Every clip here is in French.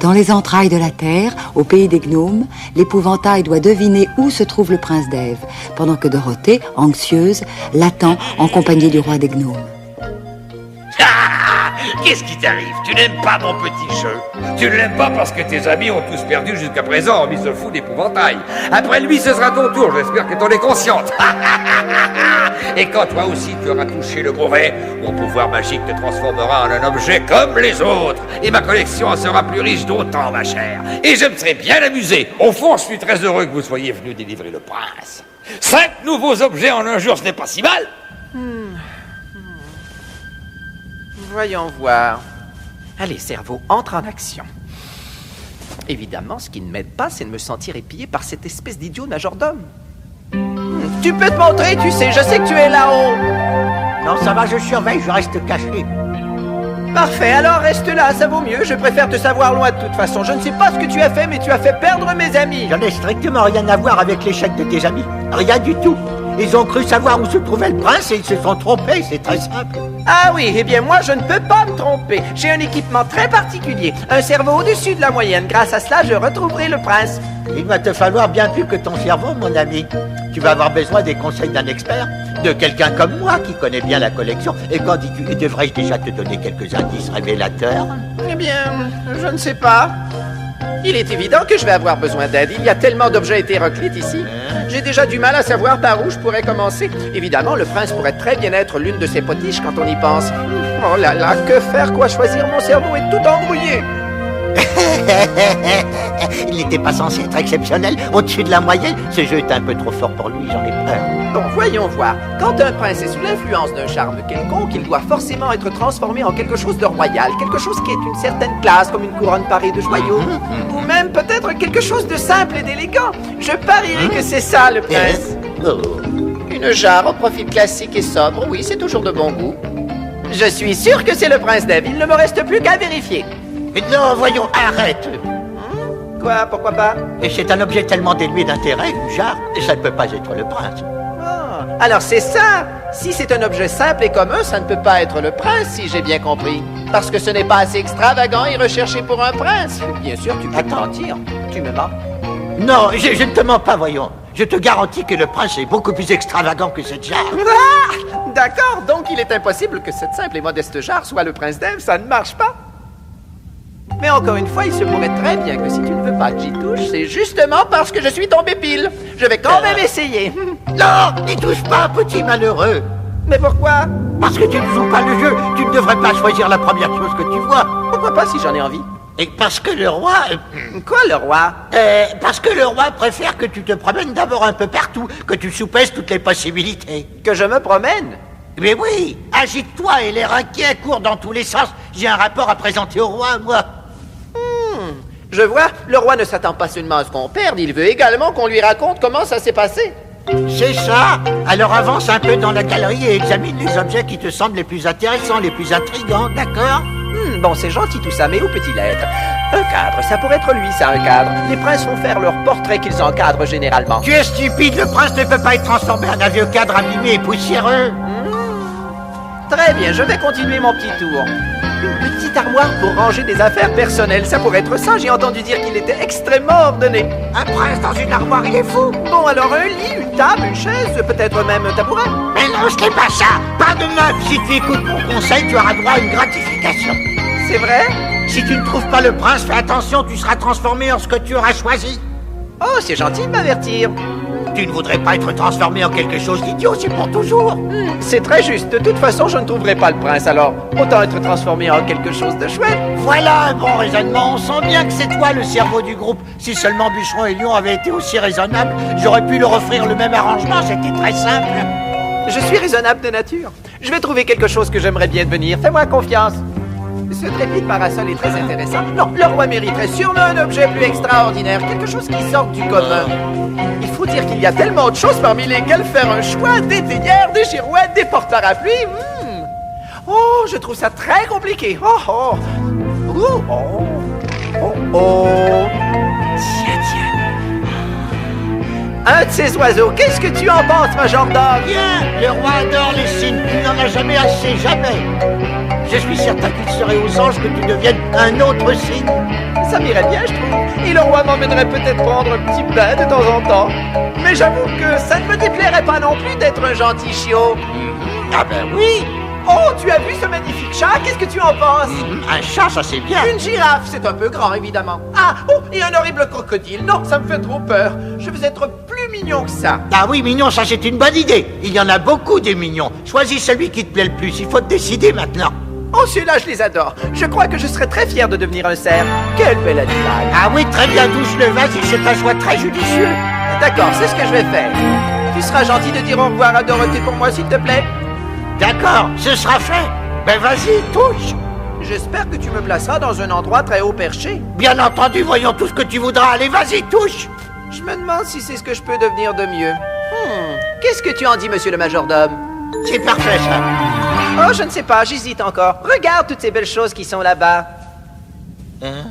Dans les entrailles de la terre, au pays des gnomes, l'épouvantail doit deviner où se trouve le prince d'Ève, pendant que Dorothée, anxieuse, l'attend en compagnie du roi des gnomes. Qu'est-ce qui t'arrive? Tu n'aimes pas mon petit jeu? Tu ne l'aimes pas parce que tes amis ont tous perdu jusqu'à présent en mise au fou d'épouvantail. Après lui, ce sera ton tour, j'espère que t'en es consciente. Et quand toi aussi tu auras touché le brevet, mon pouvoir magique te transformera en un objet comme les autres. Et ma collection en sera plus riche d'autant, ma chère. Et je me serai bien amusé. Au fond, je suis très heureux que vous soyez venu délivrer le prince. 5 nouveaux objets en un jour, ce n'est pas si mal. Voyons voir. Allez, cerveau, entre en action. Évidemment, ce qui ne m'aide pas, c'est de me sentir épié par cette espèce d'idiot majordome. Tu peux te montrer, tu sais, je sais que tu es là-haut. Non, ça va, je surveille, je reste caché. Parfait, alors reste là, ça vaut mieux. Je préfère te savoir loin de toute façon. Je ne sais pas ce que tu as fait, mais tu as fait perdre mes amis. J'en ai strictement rien à voir avec l'échec de tes amis. Rien du tout. Ils ont cru savoir où se trouvait le prince et ils se sont trompés, c'est très simple. Ah oui, eh bien moi je ne peux pas me tromper. J'ai un équipement très particulier, un cerveau au-dessus de la moyenne. Grâce à cela, je retrouverai le prince. Il va te falloir bien plus que ton cerveau, mon ami. Tu vas avoir besoin des conseils d'un expert, de quelqu'un comme moi qui connaît bien la collection. Et qu'en dis-tu, devrais-je déjà te donner quelques indices révélateurs? Eh bien, je ne sais pas. Il est évident que je vais avoir besoin d'aide. Il y a tellement d'objets hétéroclites ici. J'ai déjà du mal à savoir par où je pourrais commencer. Évidemment, le prince pourrait très bien être l'une de ses potiches quand on y pense. Oh là là, que faire, quoi choisir? Mon cerveau est tout embrouillé. Il n'était pas censé être exceptionnel, au-dessus de la moyenne. Ce jeu est un peu trop fort pour lui, j'en ai peur. Bon, voyons voir. Quand un prince est sous l'influence d'un charme quelconque, il doit forcément être transformé en quelque chose de royal, quelque chose qui est une certaine classe, comme une couronne parée de joyaux, ou même peut-être quelque chose de simple et d'élégant. Je parierais que c'est ça, le prince. Une jarre au profil classique et sobre, oui, c'est toujours de bon goût. Je suis sûr que c'est le prince d'Ève, il ne me reste plus qu'à vérifier. Non, voyons, arrête. Quoi, pourquoi pas? Et c'est un objet tellement dénué d'intérêt, une jarre, ça ne peut pas être le prince. Ah, alors c'est ça. Si c'est un objet simple et commun, ça ne peut pas être le prince, si j'ai bien compris. Parce que ce n'est pas assez extravagant et recherché pour un prince. Bien sûr, tu peux te mentir. Tu me mens? Non, je ne te mens pas, voyons. Je te garantis que le prince est beaucoup plus extravagant que cette jarre. Ah, d'accord, donc il est impossible que cette simple et modeste jarre soit le prince d'Ève, ça ne marche pas. Mais encore une fois, il se pourrait très bien que si tu ne veux pas que j'y touche, c'est justement parce que je suis tombé pile. Je vais quand même essayer. Non, n'y touche pas, petit malheureux. Mais pourquoi? Parce que tu ne joues pas le jeu. Tu ne devrais pas choisir la première chose que tu vois. Pourquoi pas si j'en ai envie? Et parce que le roi... Quoi, le roi? Parce que le roi préfère que tu te promènes d'abord un peu partout, que tu soupèses toutes les possibilités. Que je me promène? Mais oui, agite-toi et l'air inquiet court dans tous les sens. J'ai un rapport à présenter au roi, moi. Je vois, le roi ne s'attend pas seulement à ce qu'on perde, il veut également qu'on lui raconte comment ça s'est passé. C'est ça. Alors avance un peu dans la galerie et examine les objets qui te semblent les plus intéressants, les plus intrigants, d'accord? Bon, c'est gentil tout ça, mais où peut-il être? Un cadre, ça pourrait être lui, ça, un cadre. Les princes font faire leur portrait qu'ils encadrent généralement. Tu es stupide, le prince ne peut pas être transformé en un vieux cadre abîmé et poussiéreux. Très bien, je vais continuer mon petit tour. Une petite armoire pour ranger des affaires personnelles, ça pourrait être ça, j'ai entendu dire qu'il était extrêmement ordonné. Un prince dans une armoire, il est fou. Bon, alors un lit, une table, une chaise, peut-être même un tabouret. Mais non, ce n'est pas ça. Pas de meubles. Si tu écoutes mon conseil, tu auras droit à une gratification. C'est vrai? Si tu ne trouves pas le prince, fais attention, tu seras transformé en ce que tu auras choisi. Oh, c'est gentil de m'avertir. Tu ne voudrais pas être transformé en quelque chose d'idiot, c'est pour toujours. C'est très juste. De toute façon, je ne trouverai pas le prince, alors autant être transformé en quelque chose de chouette. Voilà un bon raisonnement. On sent bien que c'est toi le cerveau du groupe. Si seulement Bûcheron et Lion avaient été aussi raisonnables, j'aurais pu leur offrir le même arrangement, c'était très simple. Je suis raisonnable de nature. Je vais trouver quelque chose que j'aimerais bien devenir. Fais-moi confiance. Ce trépied de parasol est très intéressant. Non, le roi mériterait sûrement un objet plus extraordinaire, quelque chose qui sorte du commun. Il faut dire qu'il y a tellement de choses parmi lesquelles faire un choix, des théières, des girouettes, des porte-parapluies. Oh, je trouve ça très compliqué. Oh, oh. Oh, oh. Oh, oh. Tiens, tiens. Un de ces oiseaux, qu'est-ce que tu en penses, majordome? Bien, le roi adore les signes, il n'en a jamais assez, jamais. Je suis certain qu'il serait aux anges que tu deviennes un autre signe. Ça m'irait bien, je trouve. Et le roi m'emmènerait peut-être prendre un petit bain de temps en temps. Mais j'avoue que ça ne me déplairait pas non plus d'être un gentil chiot. Ah ben oui. Oh, tu as vu ce magnifique chat? Qu'est-ce que tu en penses? Un chat, ça c'est bien. Une girafe, c'est un peu grand, évidemment. Ah, oh, et un horrible crocodile. Non, ça me fait trop peur. Je veux être plus mignon que ça. Ah oui, mignon, ça c'est une bonne idée. Il y en a beaucoup des mignons. Choisis celui qui te plaît le plus. Il faut te décider maintenant. Oh, ceux-là, je les adore. Je crois que je serais très fier de devenir un cerf. Quel bel animal. Ah oui, très bien, touche-le. Vas-y, c'est un choix très judicieux. D'accord, c'est ce que je vais faire. Tu seras gentil de dire au revoir à Dorothée pour moi, s'il te plaît? D'accord, ce sera fait. Ben vas-y, touche. J'espère que tu me placeras dans un endroit très haut perché. Bien entendu, voyons tout ce que tu voudras. Allez, vas-y, touche. Je me demande si c'est ce que je peux devenir de mieux. Qu'est-ce que tu en dis, monsieur le majordome? C'est parfait, ça. Oh, je ne sais pas, j'hésite encore. Regarde toutes ces belles choses qui sont là-bas. Hein?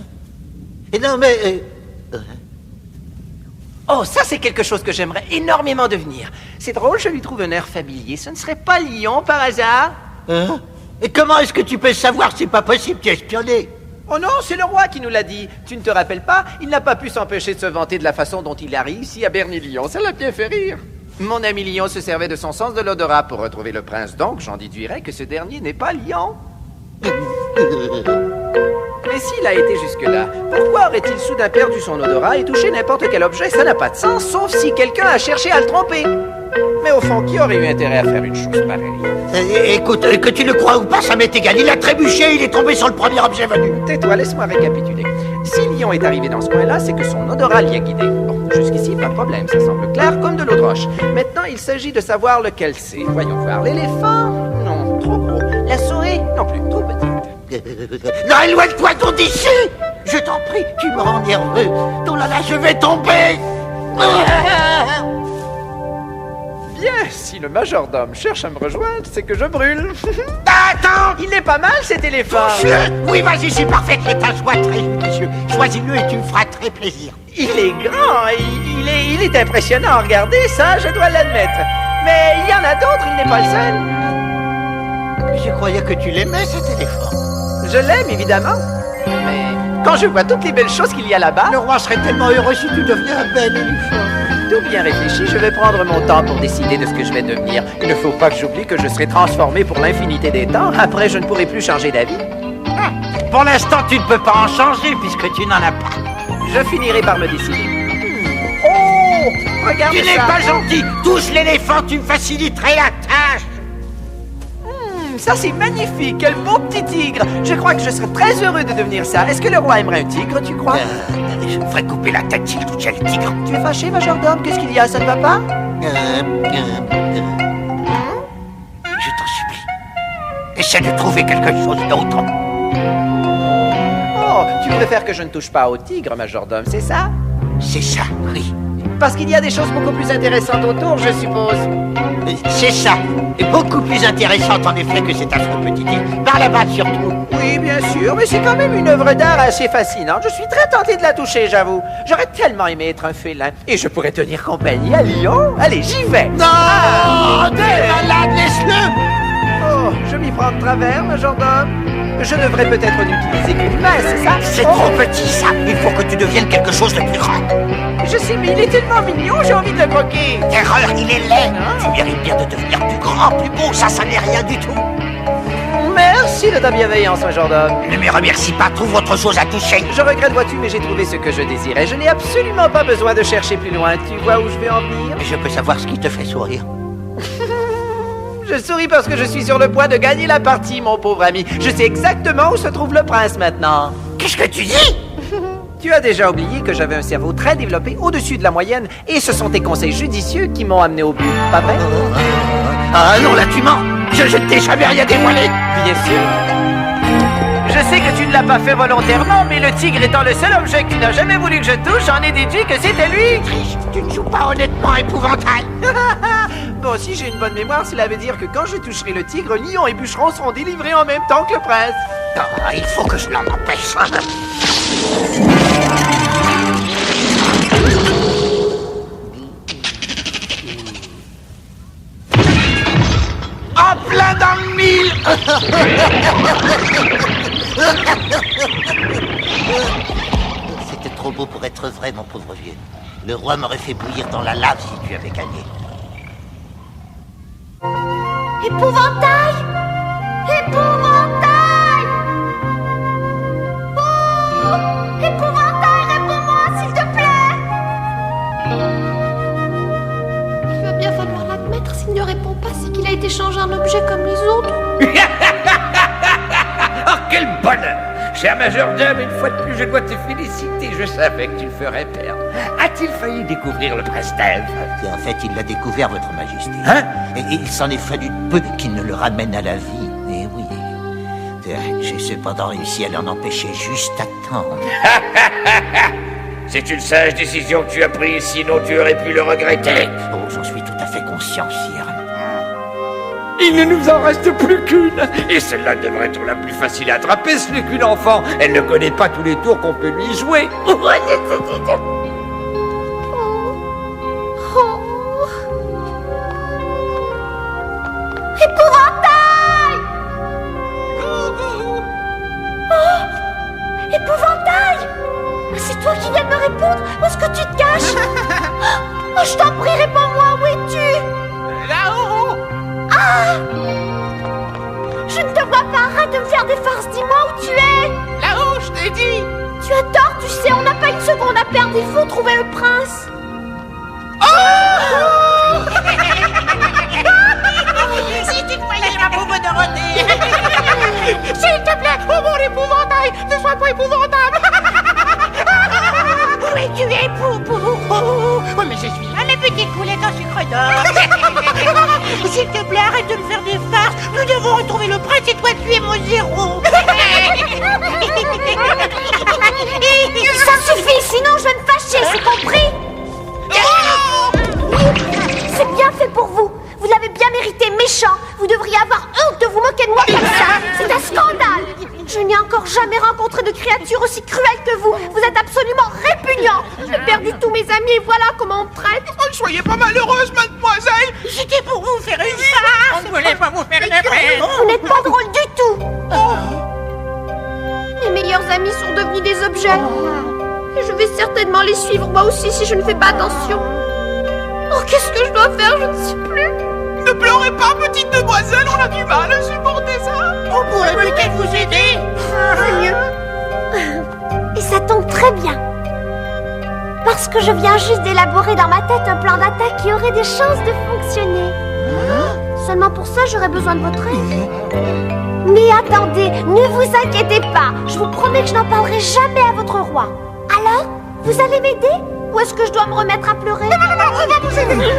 Et non, mais... Oh, ça c'est quelque chose que j'aimerais énormément devenir. C'est drôle, je lui trouve un air familier. Ce ne serait pas Lion par hasard? Hein? Et comment est-ce que tu peux savoir? C'est pas possible, tu es espionné. Oh non, c'est le roi qui nous l'a dit. Tu ne te rappelles pas? Il n'a pas pu s'empêcher de se vanter de la façon dont il a réussi à berner Lion. Ça l'a bien fait rire. Mon ami Lion se servait de son sens de l'odorat pour retrouver le prince, donc j'en déduirais que ce dernier n'est pas Lion. Mais s'il a été jusque-là, pourquoi aurait-il soudain perdu son odorat et touché n'importe quel objet? Ça n'a pas de sens, sauf si quelqu'un a cherché à le tromper. Mais au fond, qui aurait eu intérêt à faire une chose pareille? Écoute, que tu le crois ou pas, ça m'est égal. Il a trébuché, il est tombé sur le premier objet venu. Tais-toi, laisse-moi récapituler. Si Lion est arrivé dans ce coin-là, c'est que son odorat l'y a guidé. Bon, jusqu'ici, pas de problème, ça semble clair comme de l'eau de roche. Maintenant, il s'agit de savoir lequel c'est. Voyons voir. L'éléphant? Non, trop gros. La souris? Non plus, trop petite. Non, éloigne-toi donc d'ici. Je t'en prie, tu me rends nerveux. Oh là là, je vais tomber. Bien, si le majordome cherche à me rejoindre, c'est que je brûle. Attends. Il n'est pas mal cet éléphant. Touche-le. Oui, vas-y, c'est parfait, c'est un choix très judicieux. Choisis-le et tu me feras très plaisir. Il est grand, il est impressionnant. Regardez ça, je dois l'admettre. Mais il y en a d'autres, il n'est pas le seul. Je croyais que tu l'aimais, cet éléphant. Je l'aime, évidemment. Mais quand je vois toutes les belles choses qu'il y a là-bas... Le roi serait tellement heureux si tu devenais un bel éléphant. Tout bien réfléchi, je vais prendre mon temps pour décider de ce que je vais devenir. Il ne faut pas que j'oublie que je serai transformé pour l'infinité des temps. Après, je ne pourrai plus changer d'avis. Pour l'instant, tu ne peux pas en changer puisque tu n'en as pas. Je finirai par me décider. Oh! Regarde ça! Tu n'es pas gentil! Touche l'éléphant, tu me faciliterais la tâche! Ça c'est magnifique! Quel beau petit tigre! Je crois que je serais très heureux de devenir ça. Est-ce que le roi aimerait un tigre, tu crois? Je me ferais couper la tête s'il touchait le tigre. Tu es fâché, majordome? Qu'est-ce qu'il y a? Ça ne va pas? Je t'en supplie. Essaie de trouver quelque chose d'autre. Oh, tu préfères que je ne touche pas au tigre, majordome, c'est ça? C'est ça, oui. Parce qu'il y a des choses beaucoup plus intéressantes autour, je suppose. C'est ça. Et beaucoup plus intéressante en effet que cet affreux petit tigre. Par là-bas surtout. Oui, bien sûr, mais c'est quand même une œuvre d'art assez fascinante. Je suis très tenté de la toucher, j'avoue. J'aurais tellement aimé être un félin. Et je pourrais tenir compagnie à Lion. Allez, j'y vais. Non, t'es malade, laisse-le. Oh, je m'y prends de travers, majordome. Je devrais peut-être n'utiliser qu'une main, c'est ça? C'est trop petit, ça. Il faut que tu deviennes quelque chose de plus grand. Je sais, mais il est tellement mignon, j'ai envie de le croquer. Erreur, il est laid. Tu mérites bien de devenir plus grand, plus beau. Ça n'est rien du tout. Merci de ta bienveillance, majordome. Ne me remercie pas, trouve autre chose à toucher. Je regrette, vois-tu, mais j'ai trouvé ce que je désirais. Je n'ai absolument pas besoin de chercher plus loin. Tu vois où je vais en venir? Je peux savoir ce qui te fait sourire. Je souris parce que je suis sur le point de gagner la partie, mon pauvre ami. Je sais exactement où se trouve le prince maintenant. Qu'est-ce que tu dis? Tu as déjà oublié que j'avais un cerveau très développé, au-dessus de la moyenne, et ce sont tes conseils judicieux qui m'ont amené au but, pas vrai? Ah non, là tu mens. Je ne t'ai jamais rien dévoilé. Bien sûr. Je sais que tu ne l'as pas fait volontairement, mais le tigre étant le seul objet que tu n'as jamais voulu que je touche, j'en ai déduit que c'était lui. Triche, tu ne joues pas honnêtement, épouvantail. Bon, si j'ai une bonne mémoire, cela veut dire que quand je toucherai le tigre, Lion et Bûcheron seront délivrés en même temps que le prince. Ah, il faut que je l'en empêche. En plein dans le mille. trop beau pour être vrai, mon pauvre vieux. Le roi m'aurait fait bouillir dans la lave si tu avais gagné. Épouvantail! Épouvantail! Oh! Épouvantail, réponds-moi, s'il te plaît! Il va bien falloir l'admettre, s'il ne répond pas, c'est qu'il a été changé en objet comme les autres. Oh, quel bonheur! Cher majordome, une fois de plus, je dois te féliciter. Je savais que tu le ferais perdre. A-t-il failli découvrir le prince d'Ève? En fait, il l'a découvert, votre majesté. Hein? Et il s'en est fallu peu qu'il ne le ramène à la vie. Eh oui. J'ai cependant réussi à l'en empêcher juste à temps. C'est une sage décision que tu as prise, sinon tu aurais pu le regretter. Oh, j'en suis tout à fait conscient, sire. Il ne nous en reste plus qu'une. Et celle-là devrait être la plus facile à attraper, ce n'est qu'une enfant. Elle ne connaît pas tous les tours qu'on peut lui jouer. Épouvantail! Oh! Épouvantail! C'est toi qui viens de me répondre? Où est-ce que tu te caches? Oh, je t'en prie, réponds-moi, où es-tu? Là-haut! Ah! Je ne te vois pas, arrête de me faire des farces, dis-moi où tu es! Là-haut, je t'ai dit! Tu as tort, tu sais, on n'a pas une seconde à perdre, il faut trouver le prince! Si tu te voyais, ma pauvre Dorothée! S'il te plaît, oh mon épouvantail, ne sois pas épouvantable! Où es-tu, époux? Oh, mais je suis là, mes petites poulettes en sucre d'or! S'il te plaît, arrête de me faire des farces! Nous devons retrouver le prince et toi, tu es mon zéro! Ça suffit, sinon je vais me fâcher, c'est compris? C'est bien fait pour vous. Vous l'avez bien mérité, méchant. Vous devriez avoir honte de vous moquer de moi comme ça. C'est un scandale. Je n'ai encore jamais rencontré de créature aussi cruelle que vous. Vous êtes absolument répugnant. J'ai perdu tous mes amis et voilà comment on me traite. Oh, ne soyez pas malheureuse, mademoiselle! C'était pour vous faire une farce! On ne voulait pas vous faire de peine! Vous n'êtes pas drôle du tout. Mes meilleurs amis sont devenus des objets. Et je vais certainement les suivre moi aussi si je ne fais pas attention. Oh, qu'est-ce que je dois faire? Je ne sais plus. Ne pleurez pas, petite demoiselle, on a du mal à supporter ça! On pourrait peut-être vous aider! C'est mieux. Et ça tombe très bien. Parce que je viens juste d'élaborer dans ma tête un plan d'attaque qui aurait des chances de fonctionner. Seulement pour ça, j'aurais besoin de votre aide. Mais attendez, ne vous inquiétez pas. Je vous promets que je n'en parlerai jamais à votre roi. Alors, vous allez m'aider? Ou est-ce que je dois me remettre à pleurer? Non, on va vous aider!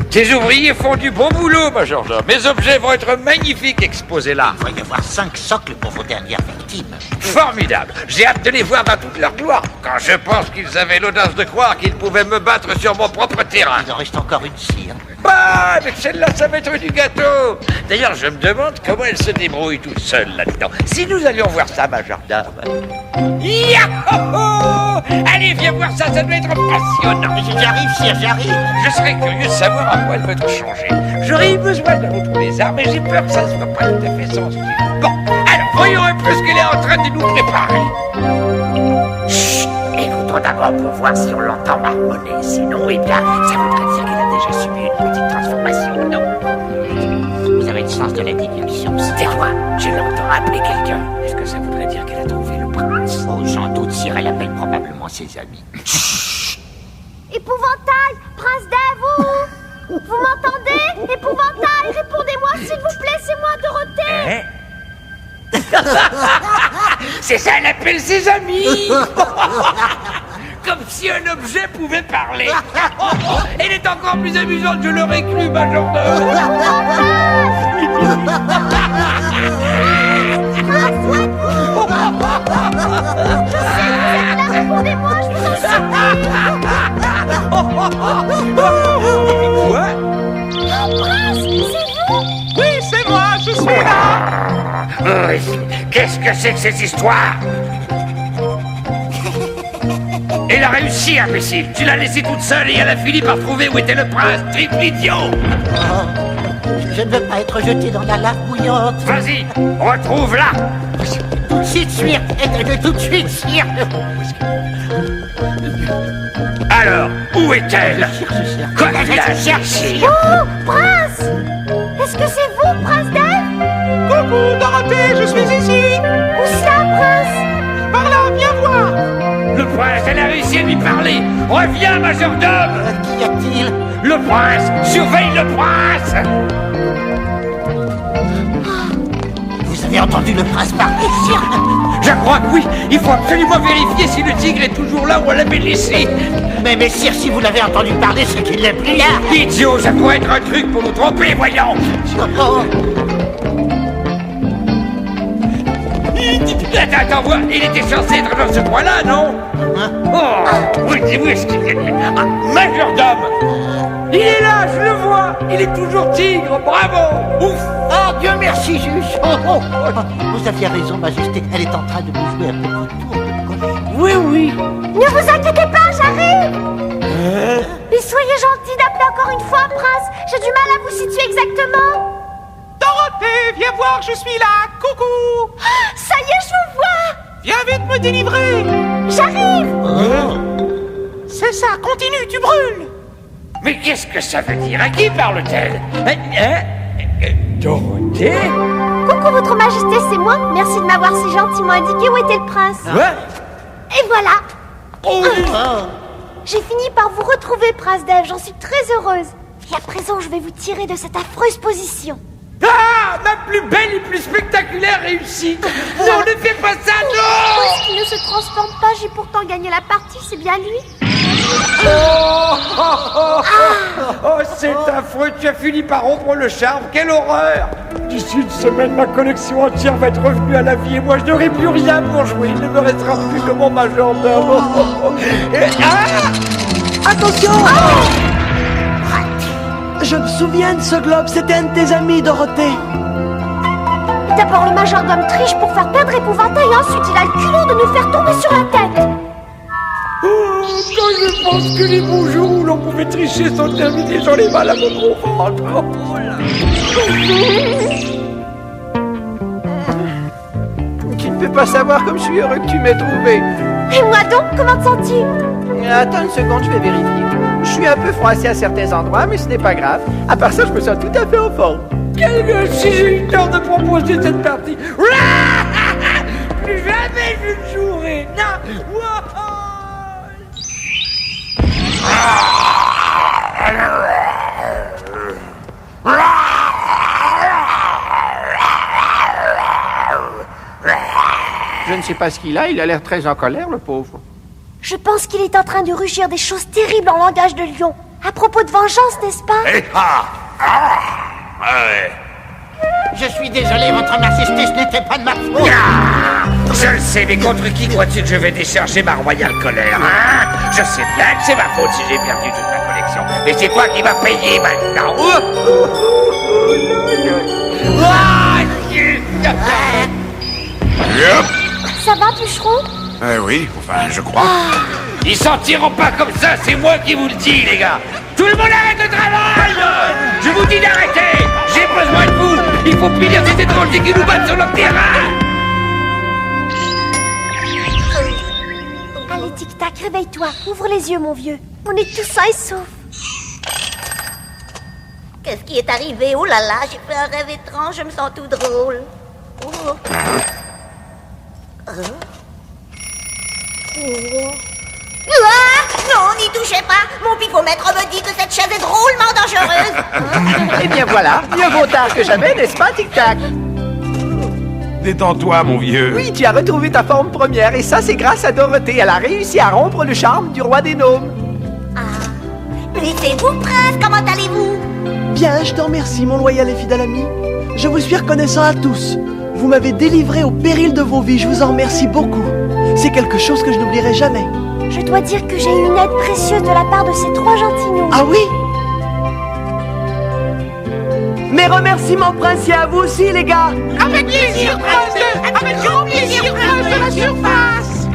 Tes ouvriers font du bon boulot, majordome. Mes objets vont être magnifiques exposés là. Il va y avoir 5 socles pour vos dernières victimes. Formidable. J'ai hâte de les voir dans toute leur gloire. Quand je pense qu'ils avaient l'audace de croire qu'ils pouvaient me battre sur mon propre terrain. Il en reste encore une, sire. Bah, avec celle-là, ça va être du gâteau. D'ailleurs, je me demande comment elle se débrouille toute seule là-dedans. Si nous allions voir ça, majordome. Yahoo! Allez, viens voir ça, ça doit être passionnant. J'arrive, sire, j'arrive. Je serais curieux de savoir à quoi elle va être changée. J'aurais eu besoin de retrouver les armes, mais j'ai peur que ça ne soit pas tout à fait sensible. Bon, alors, voyons un peu ce qu'elle est en train de nous préparer. Chut! Écoutons d'abord pour voir si on l'entend marmonner. Sinon, eh bien, ça voudrait dire qu'elle a déjà subi une petite transformation, non? Vous avez le sens de la déduction. C'était quoi? Je l'entends appeler quelqu'un. Est-ce que ça voudrait dire qu'elle a trouvé le prince? Oh, j'en doute, sire, elle appelle probablement ses amis. Épouvantail, prince d'Ève, vous m'entendez? Épouvantail, répondez-moi s'il vous plaît, c'est moi, Dorothée. Hein? C'est ça, elle appelle ses amis. Comme si un objet pouvait parler. Elle est encore plus amusante, je l'aurais cru, majordome. Répondez-moi, je vous en supplie. Quoi? Prince, c'est vous? Oui, c'est moi, je suis là! Qu'est-ce que c'est que ces histoires? Elle a réussi, imbécile. Tu l'as laissée toute seule et elle a fini par trouver où était le prince, triple idiot. Je ne veux pas être jeté dans la lave bouillante. Vas-y, retrouve-la. Tout de suite, sire. Tout de suite, sire. Alors, où est-elle? Sire. Quoi, tu l'as cherchée? Oh, prince! Est-ce que c'est vous, prince Dave? Coucou, Dorothée, je suis ici. Où ça, prince? Par là, viens voir. Le prince, elle a réussi à lui parler. Reviens, majordome. Qu'y a-t-il? Le prince, surveille le prince. Vous avez entendu le prince parler, sire? Je crois que oui. Il faut absolument vérifier si le tigre est toujours là où on l'avait laissé. Mais sire, si vous l'avez entendu parler, c'est qu'il n'est plus là. Idiot, ça pourrait être un truc pour nous tromper, voyons. Oh. Attends, vois, il était censé être dans ce coin-là, non? Hein? Oh, oui, où est-ce qu'il est? Ah, majordome. Il est là, je le vois. Il est toujours tigre, bravo. Ouf. Oh, Dieu merci, juge. Oh. Vous aviez raison, Majesté. Elle est en train de nous jouer un petit tour de comédie. Oui. Ne vous inquiétez pas, j'arrive! Mais soyez gentil d'appeler encore une fois, prince. J'ai du mal à vous situer exactement. Dorothée, viens voir, je suis là. Coucou. Ça y est, je vous vois! Viens vite me délivrer. J'arrive! C'est ça, continue, tu brûles. Mais qu'est-ce que ça veut dire? À qui parle-t-elle? Dorothée? Coucou, votre majesté, c'est moi. Merci de m'avoir si gentiment indiqué où était le prince. Quoi? Et voilà! Oh. J'ai fini par vous retrouver, prince Dave. J'en suis très heureuse. Et à présent, je vais vous tirer de cette affreuse position. Ah, ma plus belle et plus spectaculaire réussite. Non, ne fais pas ça, non. Est-ce qu'il ne se transforme pas? J'ai pourtant gagné la partie, c'est bien lui. Oh, c'est affreux, tu as fini par rompre le charme, quelle horreur. D'ici une semaine, ma collection entière va être revenue à la vie et moi je n'aurai plus rien pour jouer. Il ne me restera plus que mon majordome. Attention! Je me souviens de ce globe, c'était un de tes amis, Dorothée. D'abord, le majordome triche pour faire perdre Épouvantail et ensuite il a le culot de nous faire tomber sur la tête. Oh, quand je pense que les beaux jours où l'on pouvait tricher sont terminés, j'en ai mal à mon gros ventre. Oh là. Tu ne peux pas savoir comme je suis heureux que tu m'aies trouvé. Et moi donc, comment te sens-tu? Attends une seconde, je vais vérifier. Je suis un peu froissé à certains endroits, mais ce n'est pas grave. À part ça, je me sens tout à fait en forme. Quel gâchis, j'ai eu le temps de proposer cette partie. Plus jamais je ne jouerai. Non. Je ne sais pas ce qu'il a l'air très en colère, le pauvre. Je pense qu'il est en train de rugir des choses terribles en langage de lion. À propos de vengeance, n'est-ce pas? Ouais. Je suis désolé, votre majesté, ce n'était pas de ma faute. Je le sais, mais contre qui crois-tu que je vais décharger ma royale colère, hein? Je sais bien que c'est ma faute si j'ai perdu toute ma collection. Mais c'est toi qui vas payer maintenant. Ça va, bûcheron? Oui, enfin, je crois. Ils s'en tireront pas comme ça, c'est moi qui vous le dis, les gars. Tout le monde arrête le travail! Je vous dis d'arrêter! J'ai besoin de vous! Il faut punir ces étrangers qui nous battent sur leur terrain! Allez, tic-tac, réveille-toi. Ouvre les yeux, mon vieux. On est tous sains et saufs. Qu'est-ce qui est arrivé? Oh là là, j'ai fait un rêve étrange, je me sens tout drôle. Oh. Ah, non, n'y touchez pas. Mon pifomètre me dit que cette chaise est drôlement dangereuse. Eh bien voilà, mieux vaut tard que jamais, n'est-ce pas, Tic-Tac? Détends-toi, mon vieux. Oui, tu as retrouvé ta forme première, et ça, c'est grâce à Dorothée. Elle a réussi à rompre le charme du roi des gnomes. Mais c'est vous, prince, comment allez-vous? Bien, je te remercie, mon loyal et fidèle ami. Je vous suis reconnaissant à tous. Vous m'avez délivré au péril de vos vies, je vous en remercie beaucoup. C'est quelque chose que je n'oublierai jamais. Je dois dire que j'ai eu une aide précieuse de la part de ces trois gentils gnomes. Ah oui? Mes remerciements princiers à vous aussi, les gars. Avec plaisir, prince! Avec grand plaisir, prince de la surface!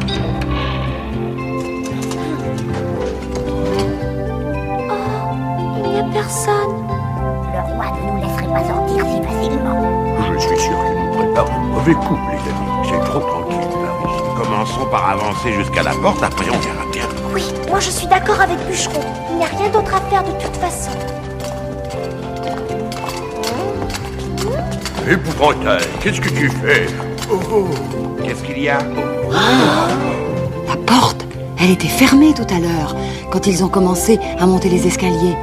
mauvais coup, les amis. C'est trop tranquille, là. Commençons par avancer jusqu'à la porte, après on verra bien. Oui, moi je suis d'accord avec Bûcheron. Il n'y a rien d'autre à faire de toute façon. Épouvantail, qu'est-ce que tu fais? Qu'est-ce qu'il y a? La porte, elle était fermée tout à l'heure, quand ils ont commencé à monter les escaliers.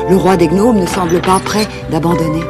Le roi des gnomes ne semble pas prêt d'abandonner.